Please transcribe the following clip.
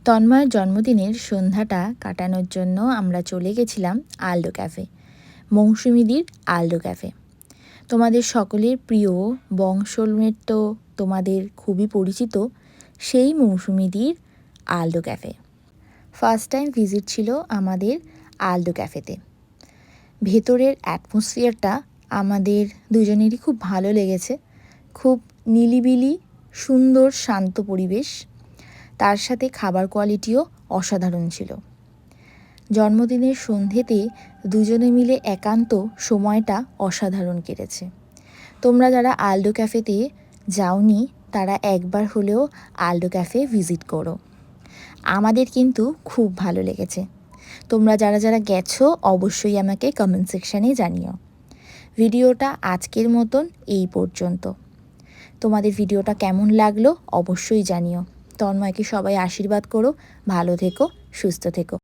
তন্ময়ের জন্মদিনের সন্ধ্যাটা কাটানোর জন্য আমরা চলে গেছিলাম আলডো ক্যাফে, মৌসুমীদির আলডো ক্যাফে। তোমাদের সকলের প্রিয় বংশমের তো তোমাদের খুবই পরিচিত সেই মৌসুমীদির Aldo cafe. First time visit ছিল আমাদের আলডো ক্যাফেতে। ভেতরের অ্যাটমসফিয়ারটা আমাদের দুজনেরই খুব ভালো লেগেছে। খুব নিলিবিলি, সুন্দর, শান্ত পরিবেশ। তার সাথে খাবার কোয়ালিটিও অসাধারণ ছিল। জন্মদিনের সন্ধেতে দুজনে মিলে একান্ত সময়টা অসাধারণ কেটেছে। তোমরা যারা আলডো ক্যাফেতে যাওনি তারা একবার হলেও আলডো ক্যাফে ভিজিট করো। আমাদের কিন্তু খুব ভালো লেগেছে। তোমরা যারা যারা গেছো অবশ্যই আমাকে কমেন্ট সেকশানে জানিও। ভিডিওটা আজকের মতন এই পর্যন্ত। তোমাদের ভিডিওটা কেমন লাগলো অবশ্যই জানিও। তন্ময়কে সবাই আশীর্বাদ করো, ভালো থেকো, সুস্থ থেকো।